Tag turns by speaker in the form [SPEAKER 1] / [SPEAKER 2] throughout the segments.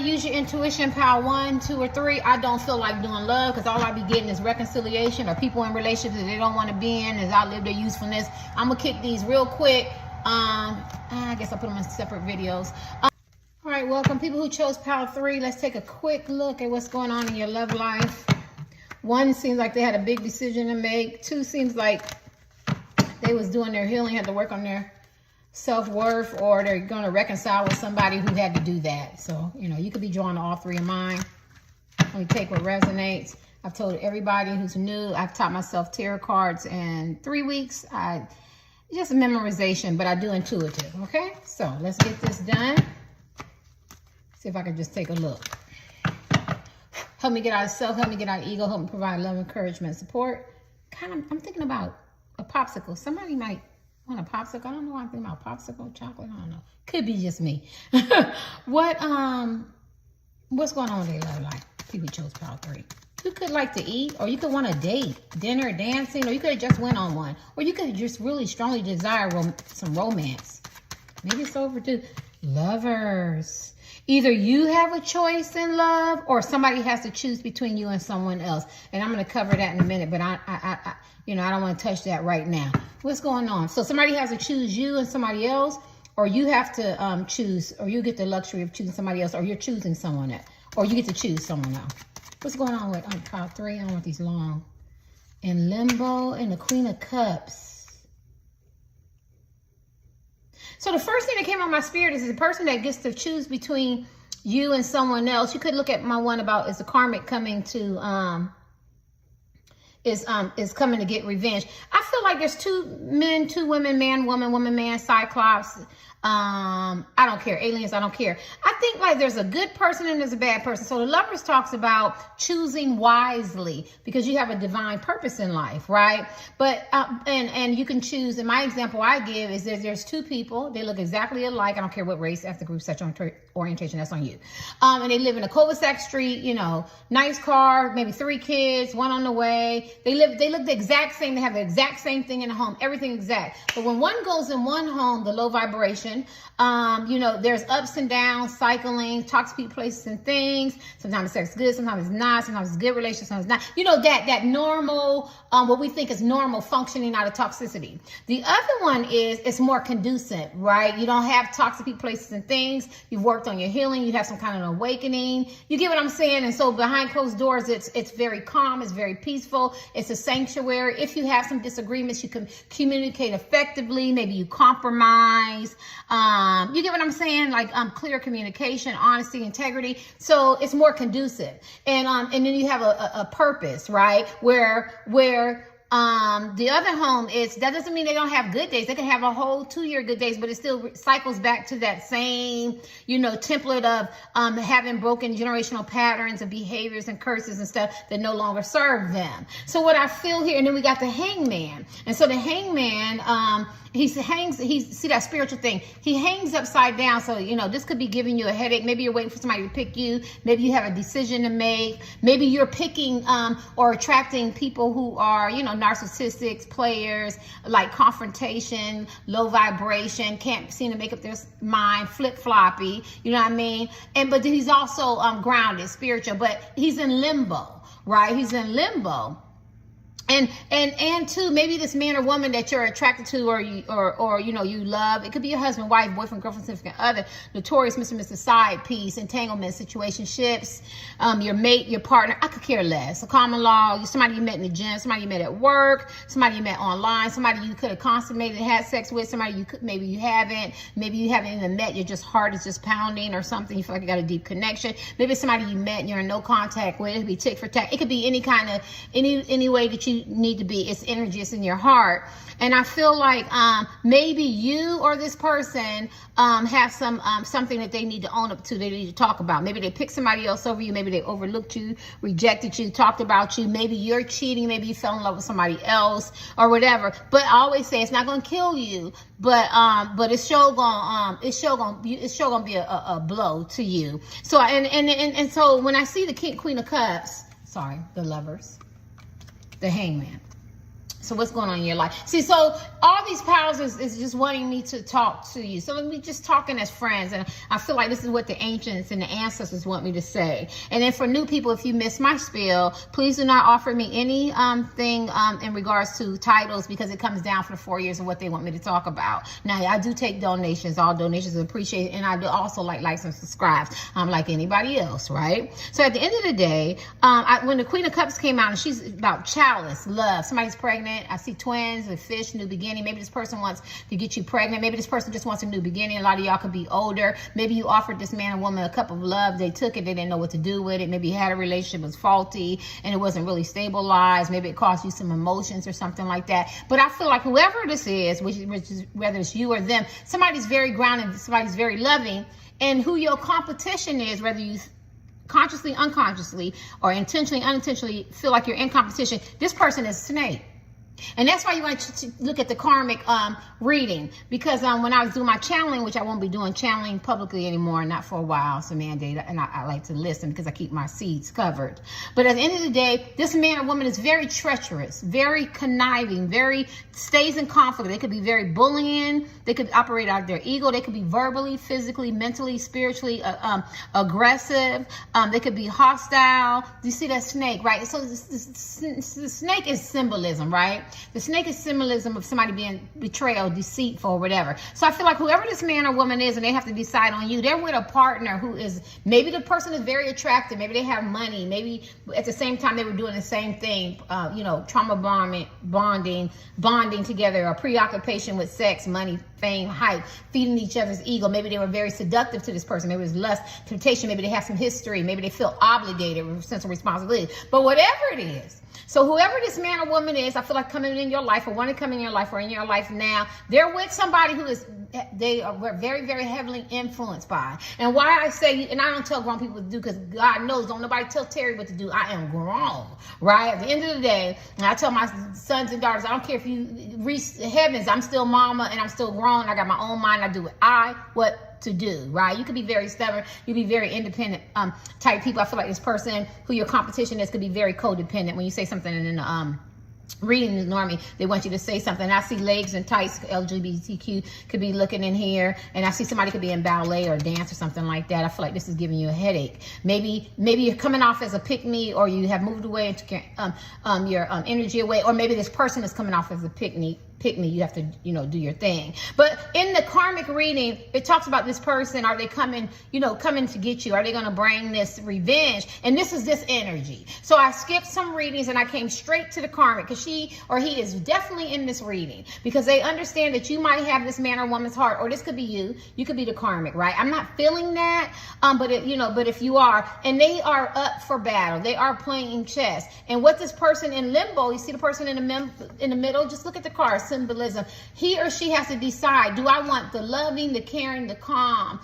[SPEAKER 1] Use your intuition, power 1, 2, or 3. I don't feel like doing love because all I be getting is reconciliation or people in relationships that they don't want to be in as outlive their usefulness. I'm gonna kick these real quick. I guess I'll put them in separate videos. All right, welcome people who chose power 3. Let's take a quick look at what's going on in your love life. 1 seems like they had a big decision to make. 2 seems like they was doing their healing, had to work on their self-worth, or they're going to reconcile with somebody who had to do that. So, you know, you could be drawn to all 3 of mine. Only take what resonates. I've told everybody who's new, I've taught myself tarot cards in 3 weeks. Just a memorization, but I do intuitive, okay? So let's get this done. See if I can just take a look. Help me get out of self, help me get out of ego, help me provide love, encouragement, support. I'm thinking about a popsicle. Somebody might want a popsicle. I don't know why I'm thinking about popsicle, chocolate. I don't know. Could be just me. What's going on in their love life? People chose power 3. You could like to eat, or you could want a date, dinner, dancing, or you could have just went on one, or you could just really strongly desire some romance. Maybe it's over to lovers. Either you have a choice in love, or somebody has to choose between you and someone else. And I'm going to cover that in a minute, but I don't want to touch that right now. What's going on? So somebody has to choose you and somebody else, or you have to choose, or you get the luxury of choosing somebody else, or you're choosing someone else, or you get to choose someone else. What's going on with power 3? I don't want these long. In limbo, and the Queen of Cups. So the first thing that came on my spirit is the person that gets to choose between you and someone else. You could look at my one about is the karmic coming to is coming to get revenge. I feel like there's 2 men, 2 women, man, woman, woman, man, cyclops. I don't care. Aliens, I don't care. I think like there's a good person and there's a bad person. So the Lovers talks about choosing wisely because you have a divine purpose in life, right? But and you can choose. In my example I give is that there's 2 people. They look exactly alike. I don't care what race, ethnic group, sexual orientation. That's on you. And they live in a cul-de-sac street. You know, nice car, maybe 3 kids, 1 on the way. They look the exact same. They have the exact same thing in the home. Everything exact. But when one goes in one home, the low vibration. You know, there's ups and downs, cycling, toxic people, places, and things. Sometimes sex is good, sometimes it's not. Sometimes it's good relationship, sometimes it's not. You know, that normal, what we think is normal functioning out of toxicity. The other one is it's more conducive, right? You don't have toxic people, places, and things. You've worked on your healing. You have some kind of awakening. You get what I'm saying? And so behind closed doors, it's very calm. It's very peaceful. It's a sanctuary. If you have some disagreements, you can communicate effectively. Maybe you compromise. You get what I'm saying? Like clear communication, honesty, integrity. So it's more conducive. And then you have a purpose, right? Where the other home is, that doesn't mean they don't have good days. They can have a whole 2-year good days, but it still cycles back to that same, you know, template of having broken generational patterns and behaviors and curses and stuff that no longer serve them. So what I feel here, and then we got the Hangman. And so the Hangman, see that spiritual thing. He hangs upside down. So, you know, this could be giving you a headache. Maybe you're waiting for somebody to pick you. Maybe you have a decision to make. Maybe you're picking or attracting people who are, you know, narcissistics, players, like confrontation, low vibration, can't seem to make up their mind, flip-floppy, you know what I mean? But he's also grounded, spiritual, but he's in limbo, right? He's in limbo. And too, maybe this man or woman that you're attracted to, or you know, you love, it could be your husband, wife, boyfriend, girlfriend, significant other, notorious Mr. Side piece, entanglement, situationships, your mate, your partner. I could care less. A common law, somebody you met in the gym, somebody you met at work, somebody you met online, somebody you could have consummated, had sex with, somebody maybe you haven't even met, your heart is just pounding or something, you feel like you got a deep connection. Maybe it's somebody you met and you're in no contact with. It could be tick for tack. It could be any way that you need to be. It's energy, it's in your heart. And I feel like maybe you or this person have something that they need to own up to, they need to talk about. Maybe they picked somebody else over you, maybe they overlooked you, rejected you, talked about you, maybe you're cheating, maybe you fell in love with somebody else or whatever. But I always say it's not gonna kill you, but it's sure gonna be a blow to you. So and so when I see the Queen of Cups, the Lovers, the Hangman, So what's going on in your life? See, so all these powers is just wanting me to talk to you. So we just talking as friends. And I feel like this is what the ancients and the ancestors want me to say. And then for new people, if you missed my spiel, please do not offer me any thing in regards to titles, because it comes down for the 4 years of what they want me to talk about. Now, I do take donations. All donations are appreciated. And I do also like likes and subscribes, like anybody else, right? So at the end of the day, when the Queen of Cups came out, and she's about chalice, love, somebody's pregnant. I see twins, a fish, new beginning. Maybe this person wants to get you pregnant. Maybe this person just wants a new beginning. A lot of y'all could be older. Maybe you offered this man or woman a cup of love. They took it. They didn't know what to do with it. Maybe you had a relationship was faulty and it wasn't really stabilized. Maybe it caused you some emotions or something like that. But I feel like whoever this is, which is whether it's you or them, somebody's very grounded, somebody's very loving, and who your competition is, whether you consciously, unconsciously, or intentionally, unintentionally feel like you're in competition, this person is a snake. And that's why you want to look at the karmic reading, because when I was doing my channeling, which I won't be doing channeling publicly anymore, not for a while, it's a mandate, and I like to listen because I keep my seeds covered. But at the end of the day, this man or woman is very treacherous, very conniving, very stays in conflict. They could be very bullying. They could operate out of their ego. They could be verbally, physically, mentally, spiritually aggressive. They could be hostile. You see that snake, right? So the snake is symbolism, right? The snake is symbolism of somebody being betrayal, deceitful, or whatever. So I feel like whoever this man or woman is, and they have to decide on you, they're with a partner who is, maybe the person is very attractive, maybe they have money, maybe at the same time they were doing the same thing, trauma bonding together, or preoccupation with sex, money, fame, hype, feeding each other's ego. Maybe they were very seductive to this person. Maybe it was lust, temptation. Maybe they have some history. Maybe they feel obligated with a sense of responsibility. But whatever it is, so whoever this man or woman is, I feel like coming in your life, or want to come in your life, or in your life now, they're with somebody who is, they are very, very heavily influenced by. And why I say, and I don't tell grown people what to do, because God knows, don't nobody tell Terry what to do. I am grown, right? At the end of the day, and I tell my sons and daughters, I don't care if you reach heavens, I'm still mama and I'm still grown. I got my own mind. I do what to do, right? You could be very stubborn. You be very independent type people. I feel like this person who your competition is could be very codependent. When you say something in the reading is normally they want you to say something. I see legs and tights, LGBTQ could be looking in here, and I see somebody could be in ballet or dance or something like that. I feel like this is giving you a headache. Maybe you're coming off as a pick-me, or you have moved away into your energy away, or maybe this person is coming off as a pick-me. You have to, do your thing. But in the karmic reading, it talks about this person. Are they coming to get you? Are they going to bring this revenge? And this is this energy. So I skipped some readings and I came straight to the karmic, because she or he is definitely in this reading, because they understand that you might have this man or woman's heart, or this could be you. You could be the karmic, right? I'm not feeling that, but if you are, and they are up for battle, they are playing chess. And what this person in limbo, you see the person in the middle, just look at the cards. Symbolism. He or she has to decide, do I want the loving, the caring, the calm,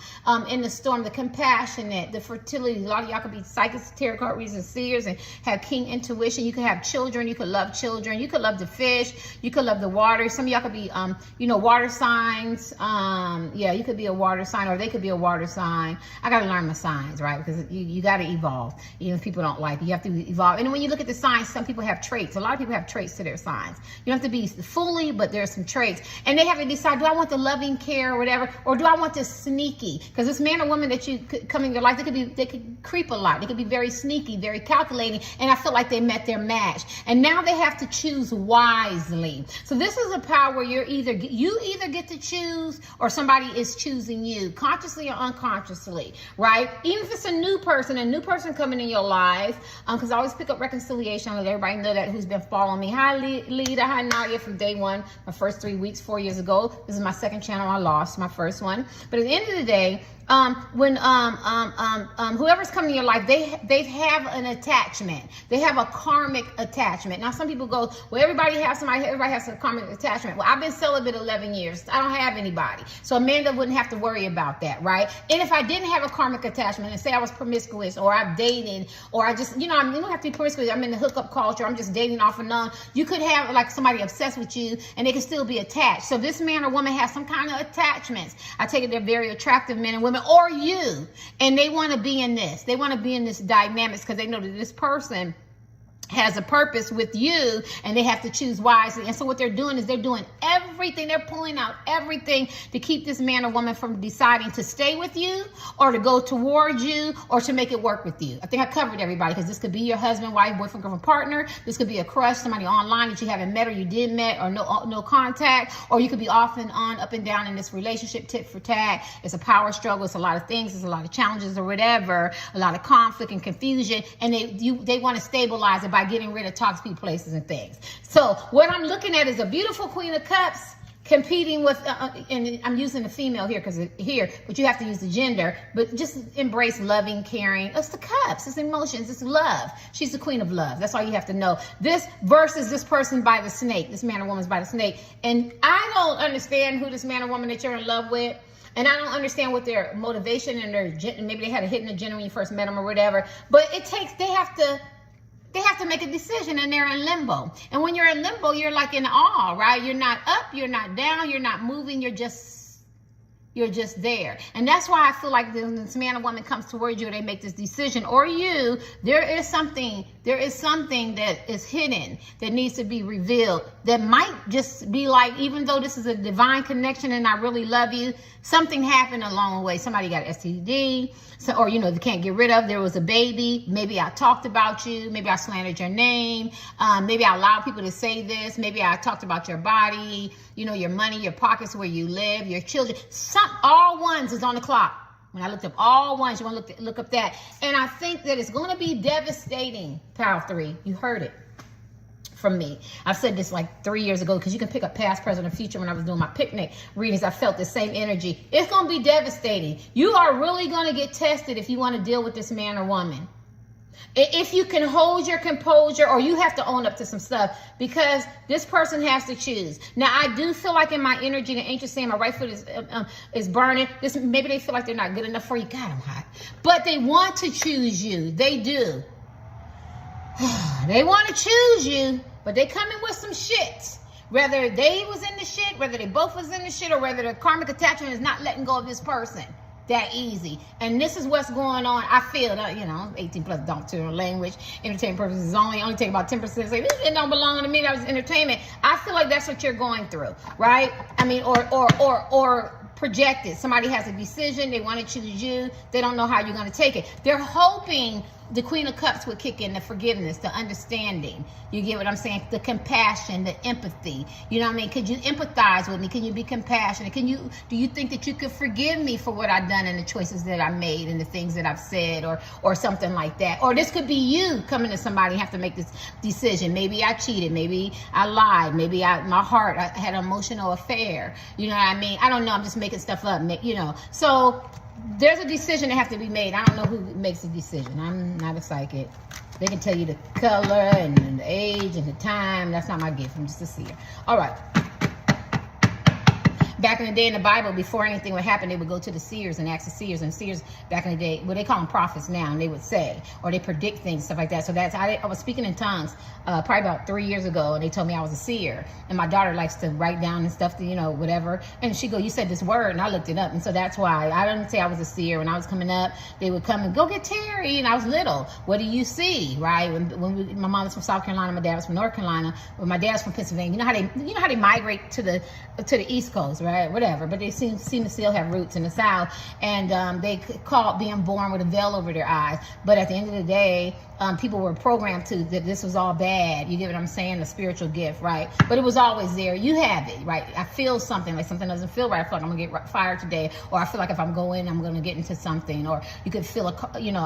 [SPEAKER 1] in the storm, the compassionate, the fertility. A lot of y'all could be psychics, tarot card readers, and seers, and have keen intuition. You could have children. You could love children. You could love the fish. You could love the water. Some of y'all could be, water signs. You could be a water sign, or they could be a water sign. I got to learn my signs, right? Because you got to evolve. Even if people don't like it, you have to evolve. And when you look at the signs, some people have traits. A lot of people have traits to their signs. You don't have to be fully, but there's some traits, and they have to decide, do I want the loving care or whatever, or do I want this sneaky? Because this man or woman that you could come in your life, they could creep a lot. They could be very sneaky, very calculating, and I feel like they met their match, and now they have to choose wisely. So this is a power where you either get to choose, or somebody is choosing you, consciously or unconsciously, right? Even if it's a new person coming in your life, because I always pick up reconciliation. I let everybody know that who's been following me. Hi, Lita. Hi, Nadia, from day one. My first 3 weeks, 4 years ago. This is my second channel. I lost my first one. But at the end of the day, when whoever's coming in your life, they have an attachment. They have a karmic attachment. Now, some people go, well, everybody has a karmic attachment. Well, I've been celibate 11 years. I don't have anybody. So Amanda wouldn't have to worry about that, right? And if I didn't have a karmic attachment, and say I was promiscuous, or I'm dating, or I just, you don't have to be promiscuous. I'm in the hookup culture. I'm just dating off and on. You could have like somebody obsessed with you, and they can still be attached. So this man or woman has some kind of attachments. I take it they're very attractive men and women, or you, and they want to be in this. They want to be in this dynamics, because they know that this person has a purpose with you, and they have to choose wisely. And so what they're doing is they're doing everything, they're pulling out everything to keep this man or woman from deciding to stay with you or to go towards you or to make it work with you. I think I covered everybody, because this could be your husband, wife, boyfriend, girlfriend, partner. This could be a crush, somebody online that you haven't met or you did met, or no contact, or you could be off and on, up and down in this relationship, tit for tat. It's a power struggle. It's a lot of things. It's a lot of challenges or whatever, a lot of conflict and confusion, and they want to stabilize it by getting rid of toxic places and things. So what I'm looking at is a beautiful Queen of Cups competing with, and I'm using the female here because here, but you have to use the gender, but just embrace loving, caring. It's the cups, it's emotions, it's love. She's the queen of love. That's all you have to know. This versus this person by the snake, this man or woman's by the snake. And I don't understand who this man or woman that you're in love with. And I don't understand what their motivation and maybe they had a hidden agenda when you first met them or whatever. But they have to make a decision, and they're in limbo. And when you're in limbo, you're like in awe, right? You're not up, you're not down, you're not moving, you're just there. And that's why I feel like when this man or woman comes towards you, they make this decision, or you, there is something that is hidden that needs to be revealed, that might just be like, even though this is a divine connection and I really love you, something happened along the way. Somebody got STD, or they can't get rid of. There was a baby. Maybe I talked about you. Maybe I slandered your name. Maybe I allowed people to say this. Maybe I talked about your body, your money, your pockets, where you live, your children. All ones is on the clock. When I looked up all ones, you want to look up that. And I think that it's going to be devastating, Power 3. You heard it from me. I've said this like 3 years ago, because you can pick up past, present, and future. When I was doing my picnic readings, I felt the same energy. It's going to be devastating. You are really going to get tested if you want to deal with this man or woman. If you can hold your composure, or you have to own up to some stuff, because this person has to choose. Now, I do feel like in my energy, the angel saying my right foot is burning. Maybe they feel like they're not good enough for you. God, I'm hot. But they want to choose you. They do. They want to choose you, but they come in with some shit. Whether they was in the shit, whether they both was in the shit, or whether the karmic attachment is not letting go of this person. That easy. And this is what's going on. I feel that, 18 plus don't turn language, entertainment purposes only take about 10%. Say, it don't belong to me. That was entertainment. I feel like that's what you're going through, right? I mean, or projected. Somebody has a decision. They want to choose you. They don't know how you're going to take it. They're hoping the Queen of Cups would kick in, the forgiveness, the understanding. You get what I'm saying? The compassion, the empathy. You know what I mean? Could you empathize with me? Can you be compassionate? Do you think that you could forgive me for what I've done and the choices that I made and the things that I've said, or something like that? Or this could be you coming to somebody and have to make this decision. Maybe I cheated. Maybe I lied. Maybe I had an emotional affair. You know what I mean? I don't know. I'm just making stuff up, So there's a decision that has to be made. I don't know who makes the decision. I'm not a psychic. They can tell you the color and the age and the time. That's not my gift. I'm just a seer. All right. Back in the day in the Bible, before anything would happen, they would go to the seers and ask the seers. And seers back in the day, they call them prophets now, and they would say, or they predict things, stuff like that. So I was speaking in tongues probably about 3 years ago, and they told me I was a seer. And my daughter likes to write down and stuff, whatever. And she go, you said this word, and I looked it up. And so that's why I didn't say I was a seer. When I was coming up, they would come and go get Terry, and I was little. What do you see, right? My mom was from South Carolina, my dad was from North Carolina, but my dad's from Pennsylvania. You know how they migrate to the East Coast, right? Whatever, but they seem to still have roots in the South, and they call it being born with a veil over their eyes. But at the end of the day, people were programmed that this was all bad. You get what I'm saying? A spiritual gift, right? But it was always there. You have it, right? I feel something, like something doesn't feel right. I feel like I'm gonna get fired today, or I feel like if I'm going, I'm gonna get into something. Or you could feel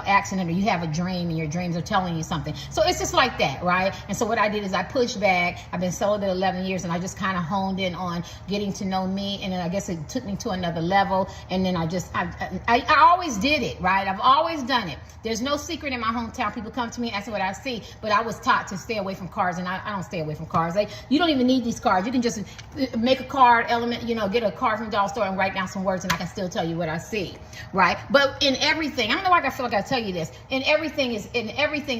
[SPEAKER 1] accident, or you have a dream and your dreams are telling you something. So it's just like that, right? And so what I did is I pushed back. I've been celibate 11 years, and I just kind of honed in on getting to know me, and then I guess it took me to another level. And then I always did it, right? I've always done it. There's no secret in my hometown. People come to me and ask what I see, but I was taught to stay away from cards, and I don't stay away from cards. You don't even need these cards. You can just make a card element, get a card from the dollar store and write down some words, and I can still tell you what I see, right? But in everything, I don't know why I feel like I tell you this. In everything,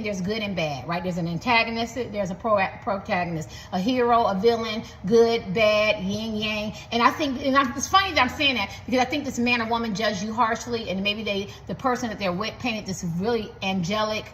[SPEAKER 1] there's good and bad, right? There's an antagonist, there's a protagonist, a hero, a villain, good, bad, yin, yang. And I think, it's funny that I'm saying that, because I think this man or woman judged you harshly, and maybe the person that they're with painted this really angelic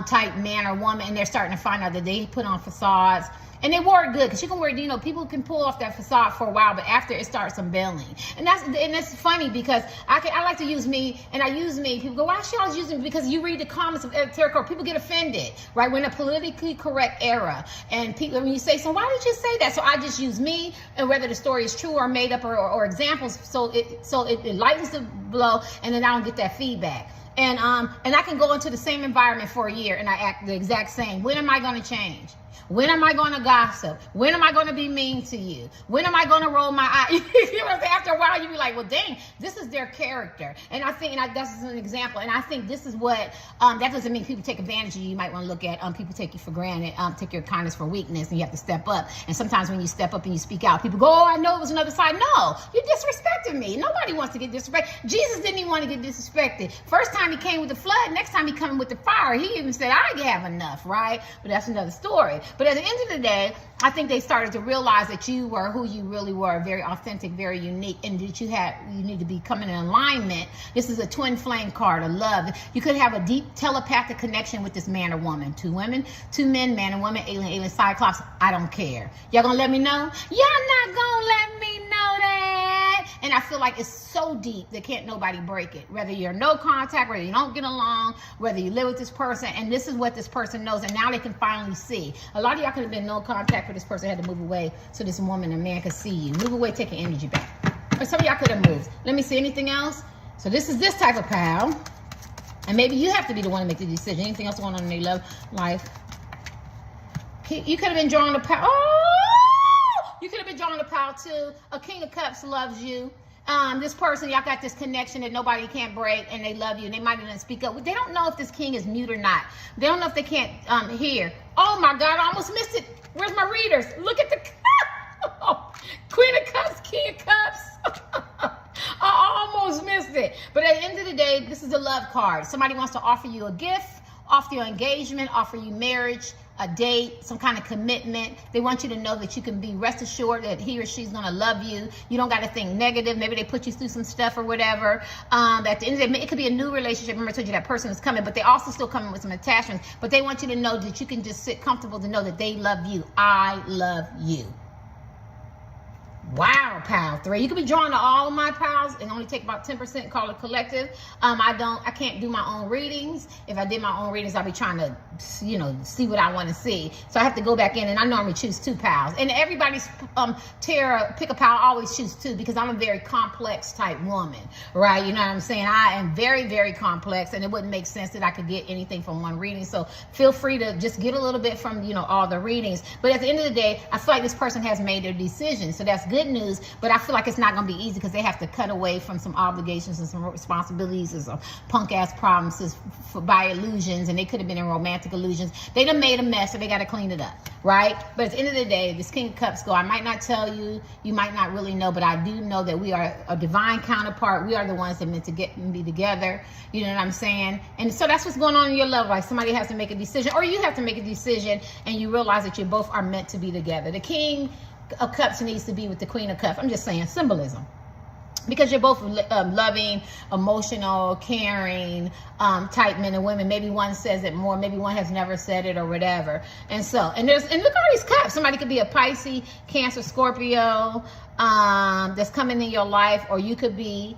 [SPEAKER 1] type man or woman, and they're starting to find out that they put on facades. And they wore it good, because you can wear, you know, people can pull off that facade for a while, but after it starts unveiling. And that's funny, because I like to use me, and I use me. People go, why is she always using me? Because you read the comments of Eric Tarot, people get offended, right? We're in a politically correct era, and people, when you say, so why did you say that? So I just use me, and whether the story is true or made up or examples, so it lightens the blow, and then I don't get that feedback. And I can go into the same environment for a year and I act the exact same. When am I going to change? When am I going to gossip? When am I going to be mean to you? When am I going to roll my eye? You know what I'm saying? After a while, you be like, well, dang, this is their character. And I think, that's an example. And I think this is what, that doesn't mean people take advantage of you. You might want to look at, people take you for granted, take your kindness for weakness, and you have to step up. And sometimes when you step up and you speak out, people go, oh, I know it was another side. No, you disrespected me. Nobody wants to get disrespected. Jesus didn't even want to get disrespected. First time he came with the flood, next time he coming with the fire. He even said, I have enough, right? But that's another story. But at the end of the day, I think they started to realize that you were who you really were, very authentic, very unique, and that you need to be coming in alignment. This is a twin flame card of love. You could have a deep telepathic connection with this man or woman. 2 women, 2 men, man and woman, alien, cyclops. I don't care. Y'all gonna let me know? Y'all not gonna let me know that? And I feel like it's so deep that can't nobody break it. Whether you're no contact, whether you don't get along, whether you live with this person, and this is what this person knows, and now they can finally see. A lot of y'all could have been no contact with this person, had to move away so this woman and man could see you. Move away, take your energy back. Or some of y'all could have moved. Let me see, anything else? So this is this type of pal. And maybe you have to be the one to make the decision. Anything else going on in their love life? You could have been drawing a pal. Oh! You could have been drawing a pal too. A King of Cups loves you. This person, y'all got this connection that nobody can't break, and they love you, and they might even speak up. They don't know if this king is mute or not. They don't know if they can't hear. Oh my God, I almost missed it. Where's my readers? Look at the Queen of Cups, King of Cups. I almost missed it. But at the end of the day, this is a love card. Somebody wants to offer you a gift, offer you engagement, offer you marriage, a date, some kind of commitment. They want you to know that you can be rest assured that he or she's going to love you. You don't got to think negative. Maybe they put you through some stuff or whatever. At the end of the day, it could be a new relationship. Remember I told you that person is coming, but they also still coming with some attachments. But they want you to know that you can just sit comfortable to know that they love you. I love you. Wow, pal 3. You could be drawn to all of my pals and only take about 10%, call it collective. I can't do my own readings. If I did my own readings, I'll be trying to, see what I want to see. So I have to go back in, and I normally choose 2 pals. And everybody's tarot pick a pal, I always choose 2, because I'm a very complex type woman, right? You know what I'm saying? I am very, very complex, and it wouldn't make sense that I could get anything from one reading. So feel free to just get a little bit from, all the readings. But at the end of the day, I feel like this person has made their decision. So that's good news, but I feel like it's not going to be easy, because they have to cut away from some obligations and some responsibilities and some punk ass promises by illusions, and they could have been in romantic illusions. They done made a mess, so they got to clean it up, right? But at the end of the day, this King of Cups go, I might not tell you, you might not really know, but I do know that we are a divine counterpart. We are the ones that meant to get and be together. You know what I'm saying? And so that's what's going on in your love life. Somebody has to make a decision, or you have to make a decision, and you realize that you both are meant to be together. The King of Cups needs to be with the Queen of Cups. I'm just saying, symbolism. Because you're both loving, emotional, caring type men and women. Maybe one says it more, maybe one has never said it or whatever. And look at all these cups. Somebody could be a Pisces, Cancer, Scorpio that's coming in your life, or you could be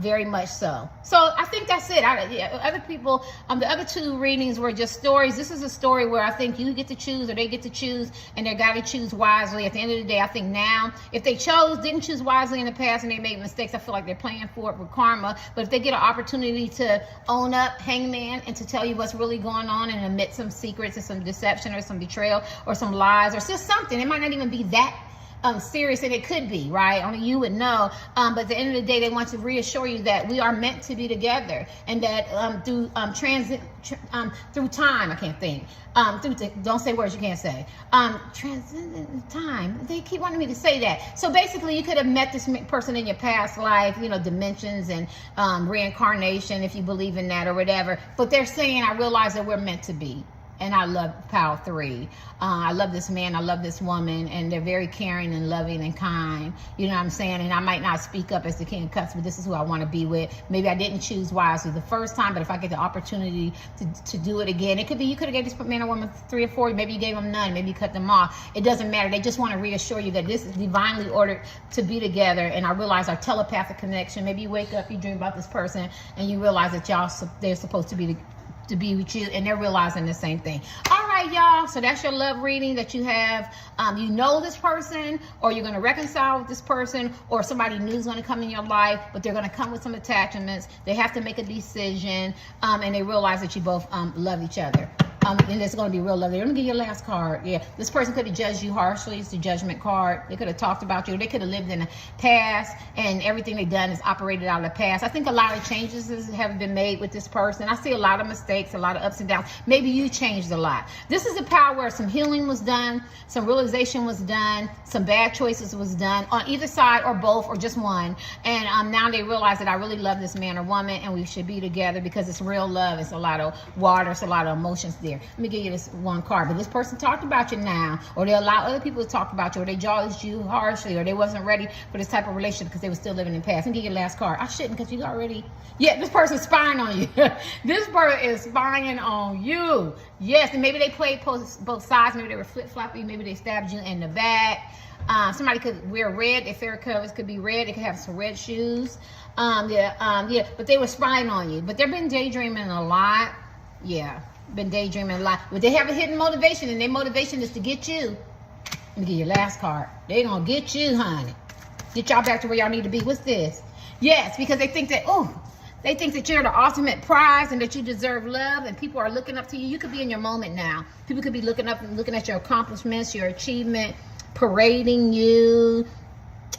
[SPEAKER 1] very much so. So I think that's it. Other people, the other 2 readings were just stories. This is a story where I think you get to choose, or they get to choose, and they got to choose wisely. At the end of the day, I think now, if they didn't choose wisely in the past and they made mistakes, I feel like they're playing for it with karma. But if they get an opportunity to own up, hangman, and to tell you what's really going on and admit some secrets and some deception or some betrayal or some lies or just something, it might not even be that serious, and it could be, right? Only you would know. But at the end of the day, they want to reassure you that we are meant to be together, and that through time, I can't think. Don't say words you can't say. Transcendent time. They keep wanting me to say that. So basically, you could have met this person in your past life, dimensions and reincarnation, if you believe in that or whatever. But they're saying, I realize that we're meant to be. and I love pile 3. I love this man, I love this woman, and they're very caring and loving and kind. You know what I'm saying? And I might not speak up as the King of Cups, but this is who I want to be with. Maybe I didn't choose wisely the first time, but if I get the opportunity to do it again, it could be you could have gave this man or woman 3 or 4, maybe you gave them none, maybe you cut them off. It doesn't matter. They just want to reassure you that this is divinely ordered to be together. And I realize our telepathic connection. Maybe you wake up, you dream about this person, and you realize that they're supposed to be with you, and they're realizing the same thing. All right, y'all, so that's your love reading that you have. You know this person, or you're going to reconcile with this person, or somebody new is going to come in your life, but they're going to come with some attachments. They have to make a decision, and they realize that you both love each other. And it's going to be real lovely. Let me give you your last card. Yeah, this person could have judged you harshly. It's the Judgment card. They could have talked about you. They could have lived in the past, and everything they've done is operated out of the past. I think a lot of changes have been made with this person. I see a lot of mistakes, a lot of ups and downs. Maybe you changed a lot. This is a power where some healing was done, some realization was done, some bad choices was done on either side, or both, or just one. And now they realize that I really love this man or woman, and we should be together because it's real love. It's a lot of water. It's a lot of emotions there. Let me give you this one card. But this person talked about you now, or they allow other people to talk about you, or they judged you harshly, or they wasn't ready for this type of relationship because they were still living in the past. Let me give you the last card. I shouldn't, because you already, yeah, this person's spying on you. This person is spying on you. Yes, and maybe they played both sides. Maybe they were flip-floppy. Maybe they stabbed you in the back. Somebody could wear red. Their favorite colors could be red. They could have some red shoes. Yeah, but they were spying on you. But they've been daydreaming a lot. Yeah. Been daydreaming a lot, but they have a hidden motivation, and their motivation is to get you. Let me give you your last card. They gonna get you, honey. Get y'all back to where y'all need to be. What's this? Yes, because they think that, they think that you're the ultimate prize and that you deserve love, and people are looking up to you. You could be in your moment now. People could be looking up and looking at your accomplishments, your achievement, parading you,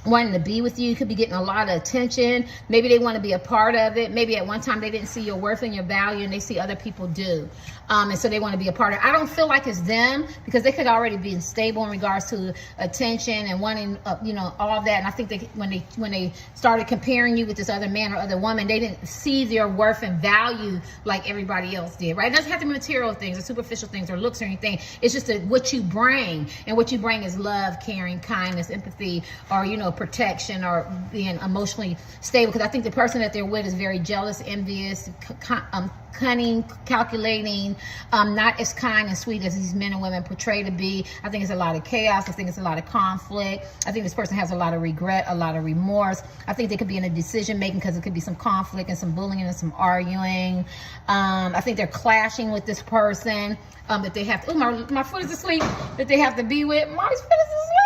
[SPEAKER 1] wanting to be with you. You could be getting a lot of attention. Maybe they want to be a part of it. Maybe at one time they didn't see your worth and your value, and they see other people do. And so they want to be a part of it. I don't feel like it's them, because they could already be stable in regards to attention and wanting, all of that. And I think that when they started comparing you with this other man or other woman, they didn't see their worth and value like everybody else did, right? It doesn't have to be material things or superficial things or looks or anything. It's just what you bring, and what you bring is love, caring, kindness, empathy, or, protection, or being emotionally stable. Because I think the person that they're with is very jealous, envious, cunning, calculating, not as kind and sweet as these men and women portray to be. I think it's a lot of chaos. I think it's a lot of conflict. I think this person has a lot of regret, a lot of remorse. I think they could be in a decision making because it could be some conflict and some bullying and some arguing. I think they're clashing with this person that they have to, my foot is asleep, that they have to be with. Mommy's foot is asleep.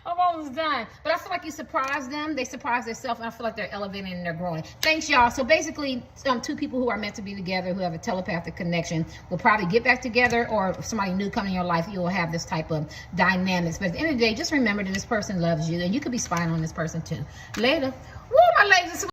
[SPEAKER 1] I'm almost done. But I feel like you surprised them. They surprised themselves, and I feel like they're elevating and they're growing. Thanks, y'all. So basically, two people who are meant to be together, who have a telepathic connection, will probably get back together, or if somebody new come in your life, you will have this type of dynamics. But at the end of the day, just remember that this person loves you, and you could be spying on this person too. Later. Woo, my ladies.